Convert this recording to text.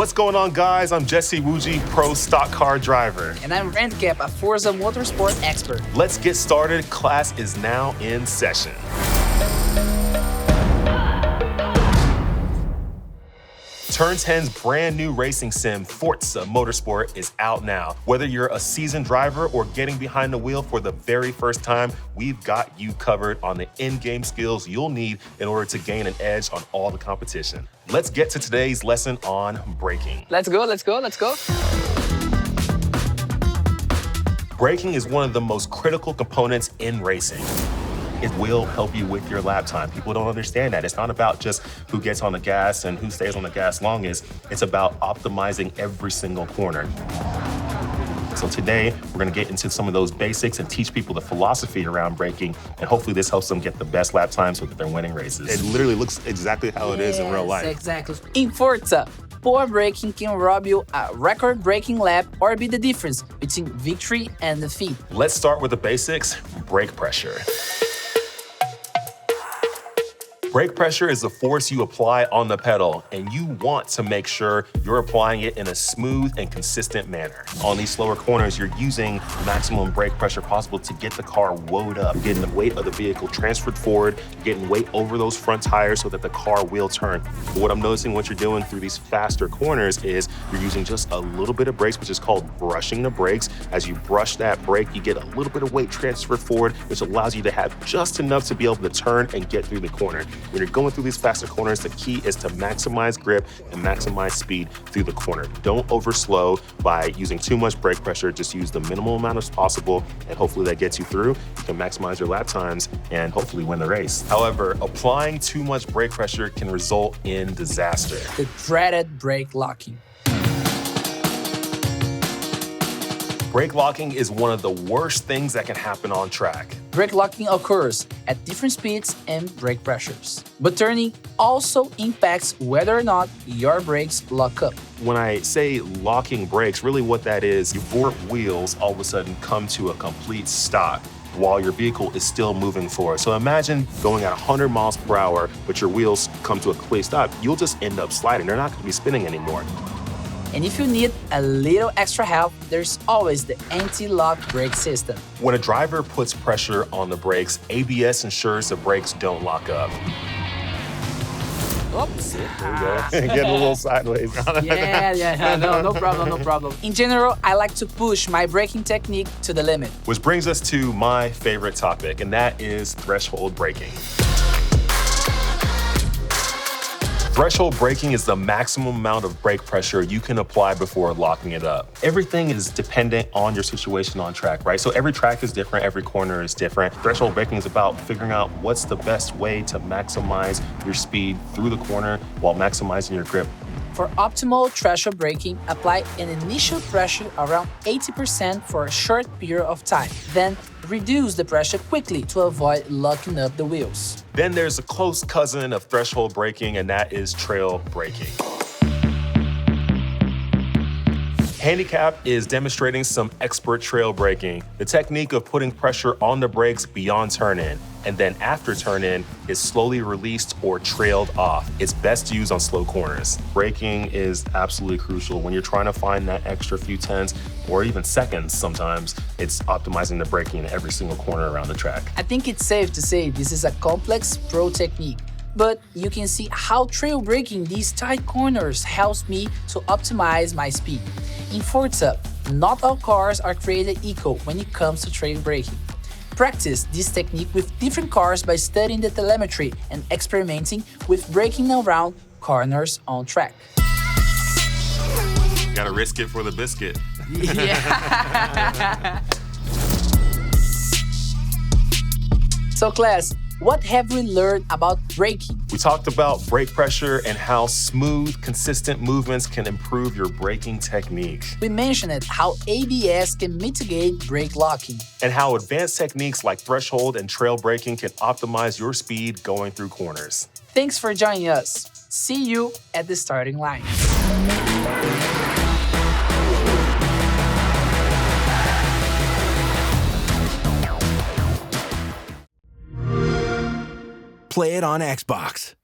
What's going on, guys? I'm Jesse Iwuji, pro stock car driver. And I'm Handicap, a Forza Motorsport Expert. Let's get started. Class is now in session. Turn 10's brand new racing sim, Forza Motorsport, is out now. Whether you're a seasoned driver or getting behind the wheel for the very first time, we've got you covered on the in-game skills you'll need in order to gain an edge on all the competition. Let's get to today's lesson on braking. Let's go. Braking is one of the most critical components in racing. It will help you with your lap time. People don't understand that. It's not about just who gets on the gas and who stays on the gas longest. It's about optimizing every single corner. So today, we're gonna get into some of those basics and teach people the philosophy around braking, and hopefully this helps them get the best lap time so that they're winning races. It literally looks exactly how it is in real life. Exactly. In Forza, poor braking can rob you a record braking lap or be the difference between victory and defeat. Let's start with the basics, brake pressure. Brake pressure is the force you apply on the pedal, and you want to make sure you're applying it in a smooth and consistent manner. On these slower corners, you're using maximum brake pressure possible to get the car woed up. You're getting the weight of the vehicle transferred forward, you're getting weight over those front tires so that the car will turn. But what I'm noticing what you're doing through these faster corners is you're using just a little bit of brakes, which is called brushing the brakes. As you brush that brake, you get a little bit of weight transferred forward, which allows you to have just enough to be able to turn and get through the corner. When you're going through these faster corners, the key is to maximize grip and maximize speed through the corner. Don't overslow by using too much brake pressure. Just use the minimal amount as possible, and hopefully that gets you through. You can maximize your lap times and hopefully win the race. However, applying too much brake pressure can result in disaster. The dreaded brake locking. Brake locking is one of the worst things that can happen on track. Brake locking occurs at different speeds and brake pressures. But turning also impacts whether or not your brakes lock up. When I say locking brakes, really what that is, your four wheels all of a sudden come to a complete stop while your vehicle is still moving forward. So imagine going at 100 miles per hour, but your wheels come to a complete stop. You'll just end up sliding. They're not going to be spinning anymore. And if you need a little extra help, there's always the anti-lock brake system. When a driver puts pressure on the brakes, ABS ensures the brakes don't lock up. Oops. There you go. Getting a little sideways. No problem. In general, I like to push my braking technique to the limit. Which brings us to my favorite topic, and that is threshold braking. Threshold braking is the maximum amount of brake pressure you can apply before locking it up. Everything is dependent on your situation on track, right? So every track is different, every corner is different. Threshold braking is about figuring out what's the best way to maximize your speed through the corner while maximizing your grip. For optimal threshold braking, apply an initial pressure around 80% for a short period of time. Then reduce the pressure quickly to avoid locking up the wheels. Then there's a close cousin of threshold braking, and that is trail braking. Handicap is demonstrating some expert trail braking. The technique of putting pressure on the brakes beyond turn-in, and then after turn-in is slowly released or trailed off. It's best used on slow corners. Braking is absolutely crucial. When you're trying to find that extra few tenths or even seconds sometimes, it's optimizing the braking in every single corner around the track. I think it's safe to say this is a complex pro technique. But you can see how trail braking these tight corners helps me to optimize my speed. In Forza, not all cars are created equal when it comes to trail braking. Practice this technique with different cars by studying the telemetry and experimenting with braking around corners on track. Gotta risk it for the biscuit. Yeah. So class, what have we learned about braking? We talked about brake pressure and how smooth, consistent movements can improve your braking technique. We mentioned how ABS can mitigate brake locking. And how advanced techniques like threshold and trail braking can optimize your speed going through corners. Thanks for joining us. See you at the starting line. Play it on Xbox.